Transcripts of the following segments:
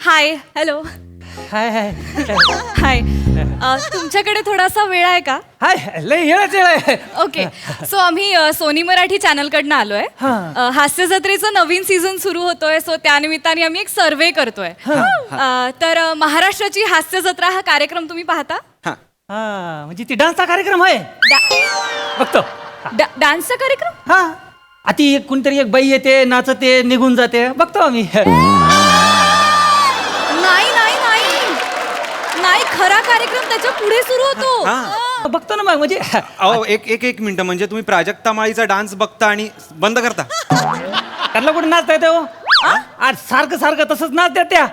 Hi hello hi हाय हाय तुमच्याकडे थोडासा वेळ आहे का? हाय लय येळच येळ आहे. ओके सो आम्ही सोनी मराठी चॅनलकडनं आलोय. हास्य जत्रेचं नवीन सीझन सुरू होतोय सो त्यानिमित्ताने आम्ही एक सर्वे करतोय. तर महाराष्ट्राची हास्य जत्रा हा कार्यक्रम तुम्ही पाहता? हा म्हणजे ती डान्सचा कार्यक्रम आहे बघतो. डान्सचा कार्यक्रम? हा आती एक कोणतरी एक बाई येते नाचते निघून जाते बघतो आम्ही. नाही नाही नाही नाही खरा कार्यक्रम त्याच्या पुढे सुरू होतो. बघतो ना मग म्हणजे अहो एक मिनिट म्हणजे तुम्ही प्राजक्ता माळीचा डान्स बघता आणि बंद करता. त्यांना कुठे नाचता येते हो? आज सारखं सारखं तसंच नाचतात त्या.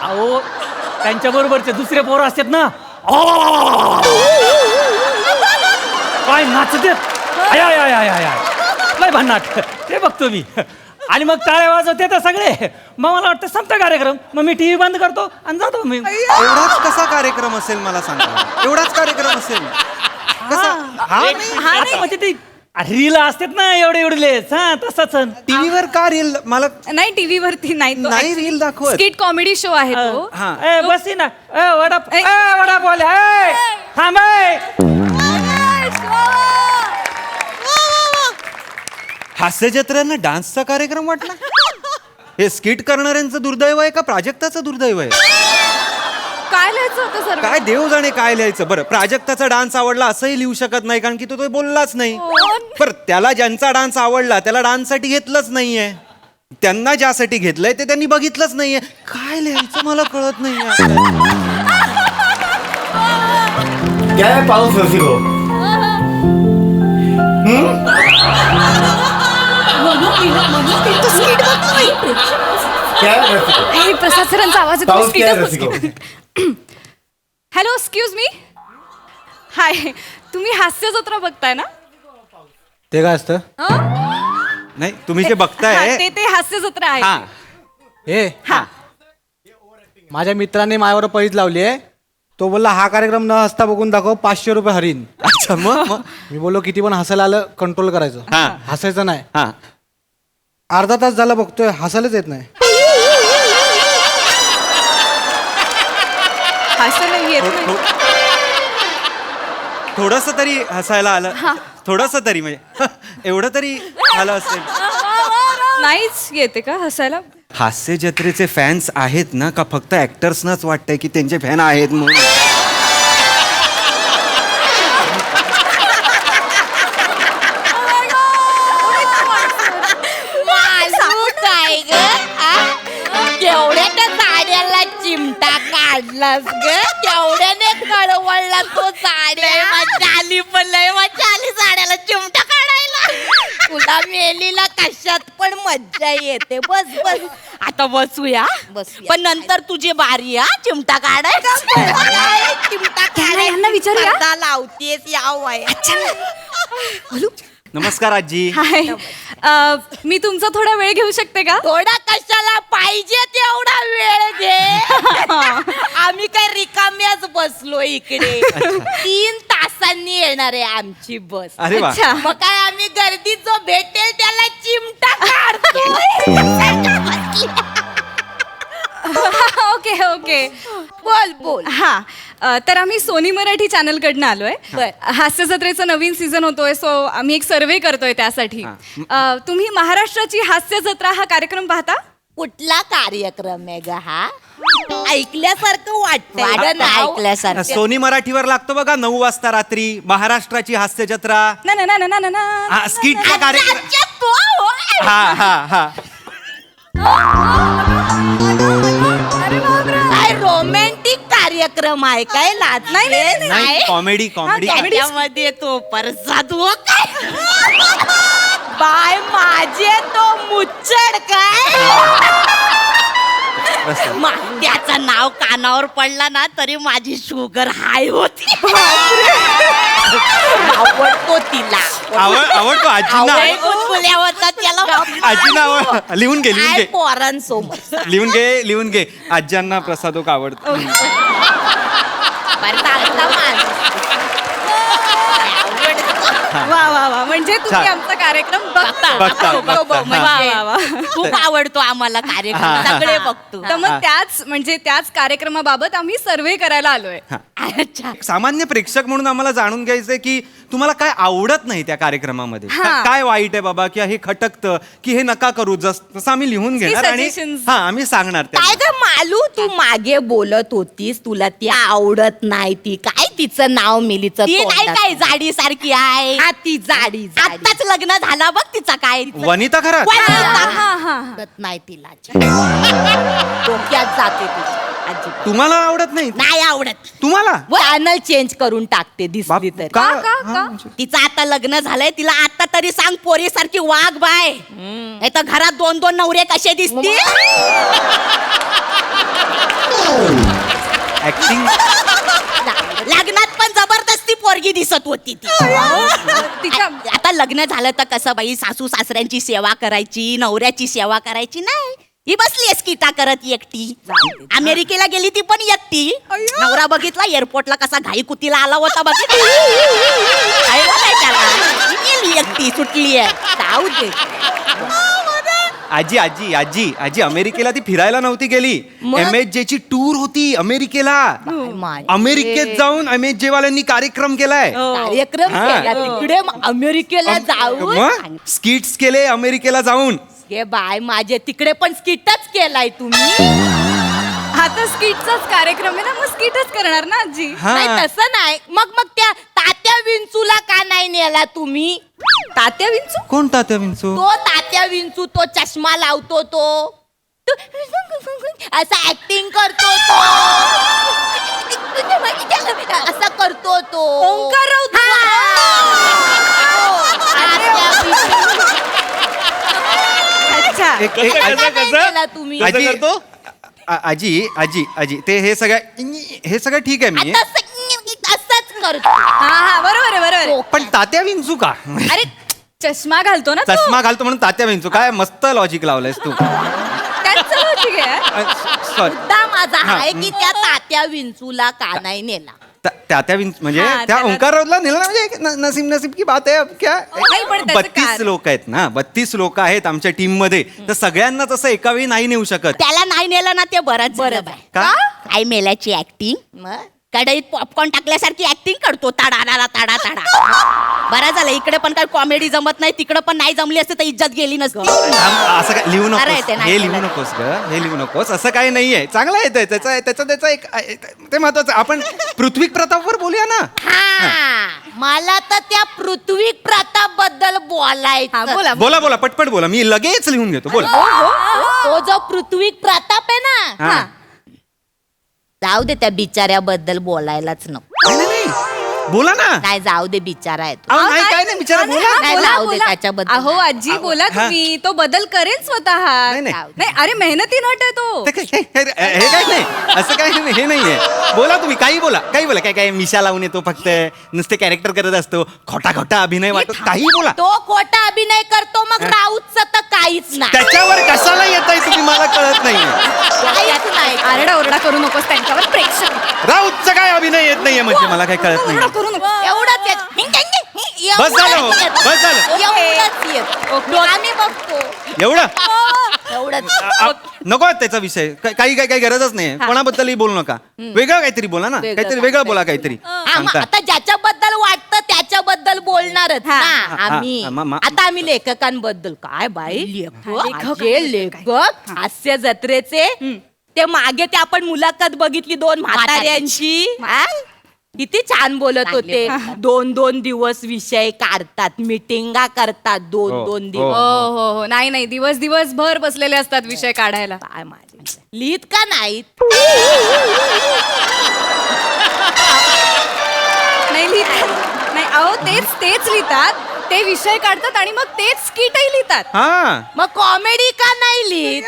अहो त्यांच्या बरोबरचे दुसरे पोरं असतात ना काय नाचतात I I I I I I लय भन्नाट ते बघतो मी. आणि मग टाळ्या वाजवते तर सगळे मग मला वाटतं संपता कार्यक्रम मग मी टीव्ही बंद करतो आणि जातो मी. एवढाच कसा कार्यक्रम असेल मला सांगा. एवढाच कार्यक्रम असेल कसा? आता म्हणजे ते रील असतात ना एवढे एवढेलेच हा तसंच. टीव्हीवर का रील मला नाही टीव्ही वरती नाही नाही रील दाखवत. स्किट कॉमेडी शो आहे तो. हा ए बसी ना वडा वडा बोल थांब हास्य जत्रेनं डान्सचा कार्यक्रम वाटला. हे स्किट करणाऱ्यांचं दुर्दैव आहे का प्राजक्ताचं दुर्दैव आहे? काय लिहायचं होतं सर? काय देव जाणे काय लिहायचं. बरं प्राजक्ताचा डान्स आवडला असंही लिहू शकत नाही कारण की तो बोललाच नाही. बरं त्याला ज्यांचा डान्स आवडला त्याला डान्ससाठी घेतलंच नाहीये. त्यांना ज्यासाठी घेतलंय ते त्यांनी बघितलंच नाहीये. काय लिहायचं मला कळत नाहीये. काय पाऊस रसिक हो. हे प्रसाद सरांचा आवाज पाऊस काय रसिक हो. Hello excuse me. हाय तुम्ही हास्य जत्रा बघताय ना? ते काय असतं? नाही तुम्ही जे हा, बघताय ते हास्य जत्रा आहे. हा हे हा माझ्या मित्राने माझ्यावर पैज लावली आहे. तो बोलला हा कार्यक्रम न हसता बघून दाखव 500 रुपये हरीन. अच्छा मग मी बोललो किती पण हसायला आलं कंट्रोल करायचं. हा. हसायचं नाही. हा अर्धा तास झाला बघतोय हसायलाच येत नाही. हास्य नाही येत नाही. थोडस तरी हसायला आलं. थोडस तरी म्हणजे एवढं तरी आलं असेल. नाहीच येते का हसायला? हास्य जत्रेचे फॅन्स आहेत ना का फक्त ऍक्टर्सनाच वाटतंय की त्यांचे फॅन आहेत म्हणून? काय ग केवढ्या त्या साड्याला चिमटा काढलास ग. केवढ्याने कळवळला तो साड्या. मजा आली पण लय मजा आली साड्याला चिमटा काढायला. तुला मेलीला कशात पण मज्जा येते. बस बस आता बसूया. पण नंतर तुझी बारी हा चिमटा काढायचा. चिमटा यांना विचारूया. काढायला लावतेस याव आहे. नमस्कार आजी. हाय मी तुमचा थोडा वेळ घेऊ शकते का? थोडा कशाला पाहिजे तेवढा वेळ घे. आम्ही काय रिकाम्याच बसलो इकडे. 3 तासांनी येणार आहे आमची बस. अरे वा. अच्छा. मग काय आम्ही गर्दीत जो भेटेल त्याला चिमटा काढतो. ओके ओके बोल बोल. हा तर आम्ही सोनी मराठी चॅनलकडनं आलोय. हास्य जत्रेचं नवीन सीझन होतोय सो आम्ही एक सर्वे करतोय त्यासाठी. तुम्ही महाराष्ट्राची हास्य जत्रा हा कार्यक्रम पाहता? कुठला कार्यक्रम आहे ग हा? ऐकल्यासारखं वाटतंय. ऐकल्यासारखं. सोनी मराठीवर लागतो बघा 9 वाजता रात्री महाराष्ट्राची हास्य जत्रा. ना ना ना ना ना ना. हा, स्किटचा कार्यक्रम. अच्छा, तो होय. हा हा हा काय रोमॅन्टिक कार्यक्रम आहे काय? लाज नाही कॉमेडी कॉमेडी. त्याच्यामध्ये तो परसाद हो काय बाय माझे तो मुच्चड काय. त्याचं नाव कानावर पडला ना तरी माझी शुगर हाय होती. आवडतो तिला. आवडतो आजींना. बुलबुल्या होता त्याला. आजींना लिहून घे लिहून घे पोरांसोबत लिहून घे आज्यांना प्रसादोक आवडतो. वा वा वा म्हणजे तुम्ही आमचा कार्यक्रम बघतो बघता. वा, वा. खूप आवडतो आम्हाला कार्यक्रम सगळे बघतो तर मग त्याच कार्यक्रमाबाबत आम्ही सर्वे करायला आलोय. अच्छा सामान्य प्रेक्षक म्हणून आम्हाला जाणून घ्यायचंय की तुम्हाला काय आवडत नाही त्या कार्यक्रमामध्ये हा. काय वाईट आहे बाबा, की हे खटकतं, की हे नका करू, जसं आम्ही लिहून घेणार आणि suggestions. हा आम्ही सांगणार काय त्यांना. ग मालू तू मागे बोलत होतीस तुला ती आवडत नाही ती काय तिचं नाव मिलीचं ती नाही काय जाडी सारखी आहे हा ती जाडी आताच लग्न झाला बघ तिचा काय वनिता खरा आवडत नाही तिला डोक्यात जाते तुझी अजिबात. तुम्हाला आवडत नाही नाही आवडत तुम्हाला चॅनल चेंज करून टाकते बाप, दिसली तर का? का? तिचं आता लग्न झालंय तिला आता तरी सांग पोरी सारखी वाघ बाय नाही तर घरात 2-2 नवरे कसे दिसतील ऍक्टिंग लग्नात पण जबरदस्ती पोरगी दिसत होती ती आता लग्न झालं तर कसं बाई सासू सासऱ्यांची सेवा करायची नवऱ्याची सेवा करायची नाही ही बसली स्किटा करत एकटी अमेरिकेला गेली ती पण एकटी नवरा बघितला एअरपोर्टला कसा घाई कुतीला आला होता बघितला गेली एकटी सुटली आहे जाऊ दे आजी आजी आजी आजी अमेरिकेला ती फिरायला नव्हती गेली. मग? MHJ ची टूर होती अमेरिकेला. माय. अमेरिकेत जाऊन MHJ वाल्यांनी कार्यक्रम केलाय. कार्यक्रम हा. केला तिकडे मग अमेरिकेला जाऊन मग स्किट्स केले अमेरिकेला जाऊन. हे बाय माझे तिकडे पण स्किटच केलाय तुम्ही हा तर स्किटचाच कार्यक्रम आहे ना, मग स्किटच करणार ना आजी. हा. नाही तसं नाही मग त्या तात्या विंचूला का नाही नेला तुम्ही तात्या विंचू कोण तात्या विंचू? तो तात्या विंचू तो चष्मा लावतो तो असं ऍक्टिंग करतो तो असं करतो तो ओंकार राऊत. अच्छा. तुम्ही आजी आजी आजी आजी ते हे सगळं ठीक आहे मी. असंच करतो हा बरोबर आहे, बरोबर आहे. पण तात्या विंचू का? अरे चष्मा घालतो ना तो. चष्मा घालतो म्हणून तात्या विंचू काय मस्त लॉजिक लावलंयस तू. त्यांचं logic आहे. सॉरी मुद्दा माझा आहे की त्या तात्या विंचूला का नाही नेला तात्या विंच म्हणजे हा, त्या त्याला- ओंकार राऊतला नेलं ना, म्हणजे नसीब नसीब की बात आहे अब क्या. नाही, पण त्याचं 32 कारण- लोक आहेत ना, 32 लोक आहेत आमच्या टीम मध्ये, तर सगळ्यांना तसं एका वेळी नाही नेऊ शकत. त्याला नाही नेलं ना ते बरंच बरं बाय का? काय मेल्याची ऍक्टिंग कढईत पॉपकॉर्न टाकल्यासारखी ऍक्टिंग करतो ताडा ताडा बरं झालं इकडे पण काही कॉमेडी जमत नाही तिकडे पण नाही जमली असते तर इज्जत गेली नसती असं काय लिहू अरे, नकोस, ते नाही हे लिहू केलं. नकोस ग, हे लिहू नकोस, असं काही नाहीये. चांगलं आहे त्याचा एक ते महत्वाचं. आपण पृथ्वी प्रतापवर बोलूया ना. हा मला तर त्या पृथ्वी प्रताप बद्दल हा बोलायचं बोला. बोला बोला पटपट बोला, मी लगेच लिहून घेतो. बोला. तो जो पृथ्वी प्रताप आहे ना हा. जाऊ दे त्या बिचाऱ्याबद्दल बोलायलाच नको नाही, नाही, बोला ना. नाही जाऊ दे बिचारा आहे तो. अहो, नाही काय नाही बिचारा, बोला. नाही, बोला, जाऊ दे बोला. त्याच्याबद्दल. अहो आजी बोला तुम्ही, तो बदल करेल स्वतः. नाही, नाही. नाही अरे मेहनती नट आहे तो. ते काय- हे काय नाही, असं काय नाही, हे नाहीये. बोला तुम्ही, काही बोला, काही बोला. काय काय मिशा लावून येतो फक्त, नुसते कॅरेक्टर करत असतो, खोटा खोटा अभिनय वाटतो, काही बोला. तो खोटा अभिनय करतो मग राऊतचं तर काहीच नाही त्याच्यावर कशाला येताय तुम्ही, मला कळत नाही. काहीच नाही आरडा ओरडा करू नकोस त्यांच्यावर, प्रेक्षक राऊतचा काय अभिनय येत नाहीये म्हणजे मला काय कळत ओरडा नाही. करू नको. एवढंच येत. बस झालं हो, बस झालं. एवढंच येत. आम्ही बघतो एवढं एवढंच नको त्याचा विषय, काही गरजच नाही. कोणाबद्दलही बोलू नका, वेगळं काहीतरी बोला ना, वेगळं काहीतरी वेगळं बोला, काहीतरी हा, मग सांगता. आता ज्याच्याबद्दल वाटतं त्याच्याबद्दल बोलणारच ना आम्ही. आता आम्ही लेखकांबद्दल काय बाई लेखक हास्य जत्रेचे ते मागे ते आपण मुलाखत बघितली 2 म्हाताऱ्यांची हा? किती छान बोलत होते. 2-2 दिवस विषय काढतात, मिटिंगा करतात 2-2 हो, दिवस. हो हो हो नाही नाही दिवस भर बसलेले असतात विषय काढायला. काय माझे लिहित का नाहीत नाही लिहितात नाही, अहो तेच लिहितात, ते विषय काढतात आणि मग तेच स्किटही लिहितात. हा मग कॉमेडी का नाही लिहित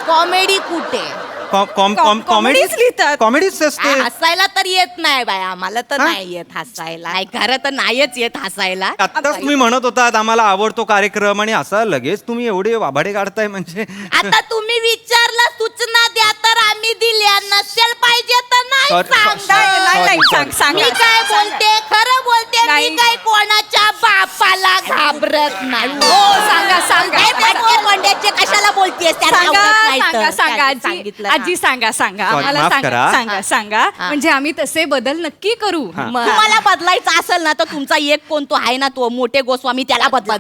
कॉमेडी कुठे कॉमेडीच लिहितात. कॉमेडीच असते. हसायला तर येत नाही बाय आम्हाला तर हा? नाही येत हसायला नाही खरं तर नाहीच येत हसायला आत्ताच तुम्ही म्हणत होतात आम्हाला आवडतो कार्यक्रम, आणि असा लगेच तुम्ही एवढे वाभाडे काढताय म्हणजे. आता तुम्ही विचारला सूचना द्या तर आम्ही दिल्या नसेल पाहिजे तर नाही Sorry, सांगा. sorry, नाही, sorry, सांग, sorry. सांग. मी काय बोलते खरं बोलते मी नाही. काय कोणाच्या बापाला घाबरत नाही. हो, सांगा सांगा काय फटके कोंड्याचे कशाला बोलतेस? त्याला सांगा आवडत नाही तर. सांगा सांगा त्याने आजी सांगितलं. आजी सांगा सांगा Sorry, आम्हाला माफ सांगा करा. सांगा सांगा म्हणजे आम्ही तसे बदल नक्की करू मग तुम्हाला बदलायचं असेल ना तर तुमचा एक कोण तो आहे ना तो मोठे गोस्वामी त्याला बदला.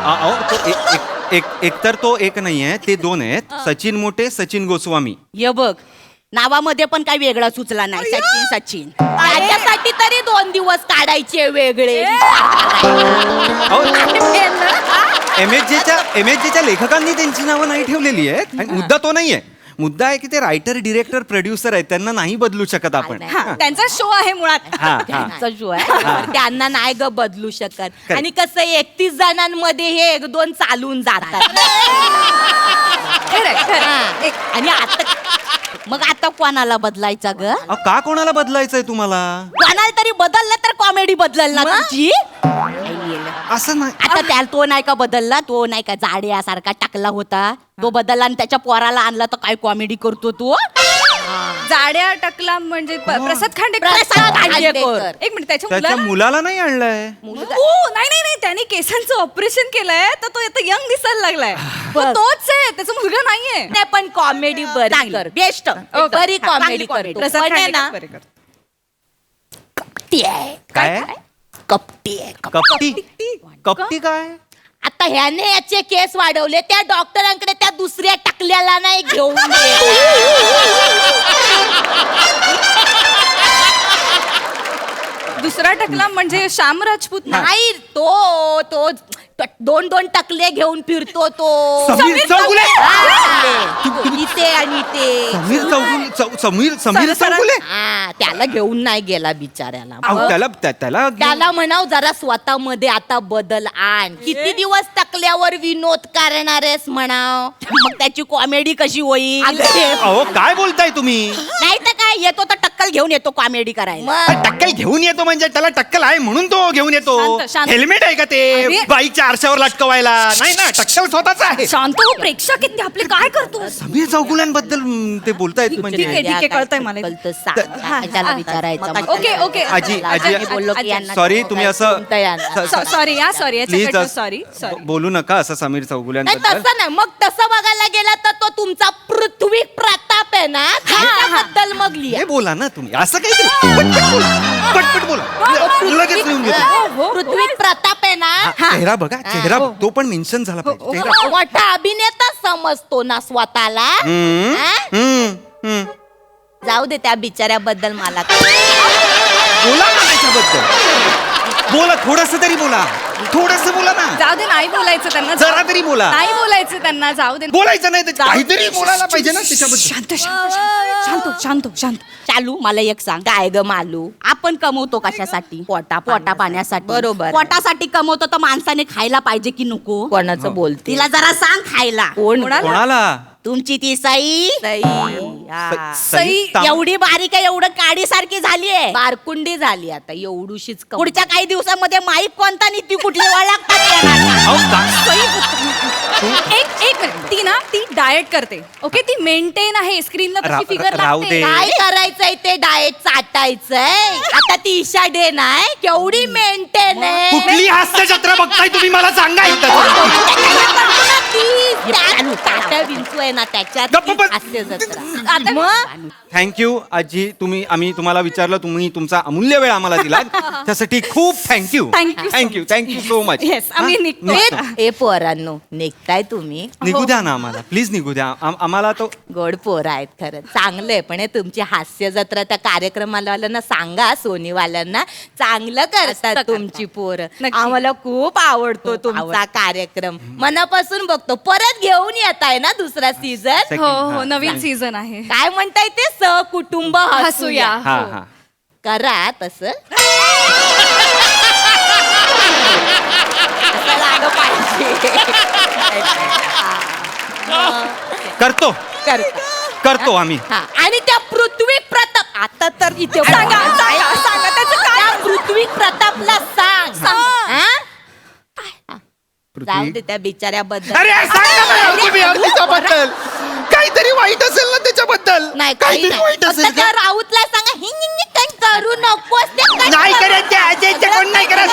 अहो, तो एकतर तो एक नाही आहे, ते दोन आहेत. सचिन मोठे, सचिन गोस्वामी. ये बघ नावामध्ये पण काही वेगळा सुचला नाही. सचिन सचिन त्याच्यासाठी तरी 2 दिवस काढायचे वेगळे. MHJ च्या लेखकांनी त्यांची नावं नाही ठेवलेली आहेत. आणि मुद्दा तो नाहीये. मुद्दा आहे की ते रायटर, डिरेक्टर, प्रोड्युसर आहेत, त्यांना नाही बदलू शकत आपण. नाही, हा, त्यांचा शो आहे मुळात हा, हा. त्यांचा शो आहे तर त्यांना नाही ग बदलू शकत. आणि कसं 31 जणांमध्ये हे 1-2 चालून जातात. खरंय, खरंय. हा. आणि आता कोणाला बदलायचा ग? अहो, का कोणाला बदलायचंय तुम्हाला? कोणाला तरी बदललं तर कॉमेडी बदलल ना तुमची. असं नाही. आता त्याला तो नाही का बदलला, तो नाही का जाड्यासारखा टाकला होता, तो बदलला आणि त्याच्या पोराला आणला तर काय कॉमेडी करतो तो. जाड्या टकला म्हणजे प्रसाद खांडेकर प्रसाद खांडेकर. एक मिनिट त्याच्या त्याच्या मुलाला मुलाला नाही आणलंय. नाही नाही नाही त्याने केसांचं ऑपरेशन केलंय तर तो आता यंग दिसायला लागलाय बरं. तोच आहे त्याचा मुलगा नाहीये नाही पण कॉमेडी बरी कर बेस्ट बरी कॉमेडी करतो. प्रसाद पण आहे ना खांडेकर बरे करतो. कपटी आहे. काय? कपटी आहे. कपटी कपटी काय? आता ह्याने याचे केस वाढवले त्या डॉक्टरांकडे त्या दुसऱ्या टाकल्याला नाही घेऊन गेला. दुसरा टकला म्हणजे श्याम राजपूत ना? नाही तो 2 टकले घेऊन फिरतो तो. समीर चौगुले. हा. इथे आणि ते समीर चौगुले. हा, त्याला घेऊन नाही गेला बिचाऱ्याला. अहो, त्याला त्याला म्हणाव जरा स्वतःमध्ये आता बदल आण. किती दिवस टकल्यावर विनोद करणारेस म्हणाव. मग त्याची कॉमेडी कशी होईल? अहो, काय बोलताय तुम्ही? नाही तर काय येतो तर टक्कल घेऊन येतो कॉमेडी करायला. टक्कल घेऊन येतो म्हणजे त्याला टक्कल आहे म्हणून तो घेऊन येतो. शांत, शांत. हेल्मेट आहे का ते अरे. बाईकच्या आरशावर लटकवायला? नाही ना, टक्कल स्वतःच आहे. शांत हो प्रेक्षक आहेत ते आपले काय करतो समीर चौगुल्यांबद्दल ते बोलतायत ठीक म्हणजे आहे, कळतंय मला. कळतं, सांग. त्याला विचारायचं. ओके ओके आजी बोललो की आजी, यांना सॉरी तुम्ही असं कोणतं यांना? सॉरी हा सॉरी प्लीज सॉरी सॉरी बोलू नका असं समीर नाही चौगुल्यांबद्दल. तसं नाही. मग तसं बघायला गेला तर तो तुमचा पृथ्वी प्रताप आहे ना त्याच्याबद्दल मग लिहा. हे बोला ना तुम्ही असं काहीतरी पटपट बोला. लगेच लिहून घेतो. पृथ्वी प्रताप आहे ना चेहरा बघा, चेहरा तो पण मेन्शन झाला पाहिजे. चेहरा. मोठा अभिनेता समजतो ना स्वतःला. हा? हम्म. जाऊ दे त्या बिचाऱ्याबद्दल मला बोला ना त्याच्याबद्दल. बोला, थोडस तरी बोला. थोडस बोला ना. जाऊ दे नाही बोलायचं त्यांना जरा तरी बोला. नाही बोलायचं त्यांना जाऊ दे बोलायचं नाही तर काहीतरी बोलायला पाहिजे ना त्याच्याबद्दल. शांत शांत शांत शांत शांत चालू मला एक सांग काय ग मालू आपण कमवतो कशासाठी पोटा पाण्यासाठी बरोबर पोटासाठी कमवतो तर माणसाने खायला पाहिजे की नको कोणाचं बोलते तिला जरा सांग खायला कोणाला? तुमची ती सई सई एवढी बारीक आहे एवढं काडी सारखी झालीये बारकुंडी झाली आता एवढूशीच पुढच्या काही दिवसामध्ये माईक कोणता नी ती कुठली एक ती ना ती डाएट करते ओके ती मेंटेन आहे स्क्रीनला तशी फिगर राहू दे. काय करायचंय ते डाएट चाटायचंय आता ती ईशा डे नाही केवढी मेंटेन आहे कुठली हास्य जत्रा बघताय तुम्ही मला सांगा विंचू आहे ना त्याच्यात गप्प बस. हास्य जत्रा आता मग थँक्यू आजी. आम्ही तुम्हाला विचारलं, तुम्ही तुमचा अमूल्य वेळ आम्हाला दिला त्यासाठी खूप thank you. Thank you so thank you so much. Yes, आम्ही निघतो. ए पोरांनो निघताय तुम्ही निघू द्या ना आम्हाला, प्लीज निघू द्या. आम्हाला तो गोड पोरं आहेत खरं चांगलंय पण हे तुमची हास्य जत्रा त्या कार्यक्रमावाल्यांना सांगा सोनीवाल्यांना चांगलं करतात तुमची पोरं नक्की. आम्हाला खूप आवडतो तुमचा कार्यक्रम मनापासून बघतो परत घेऊन येत आहे ना दुसरा सीझन हो हो नवीन सीझन आहे काय म्हणताय ते सहकुटुंब हसूया हसूया हा हा करा तसं असं लागलं पाहिजे करतो करता आम्ही. हा आणि त्या पृथ्वी प्रताप आता तर इथे सांगा त्याचं काय त्या पृथ्वी प्रतापला सांग हा? जाऊ दे त्या बिचाऱ्याबद्दल अरे सांगा ना तुम्ही त्याच्याबद्दल. काहीतरी वाईट असेल ना त्याच्याबद्दल. नाही काही काहीतरी वाईट नाही असेल फक्त त्या का? राऊतला सांगा हिंग काही करू नकोस ते काही नाही करू करायचं इथे कोण नाही करत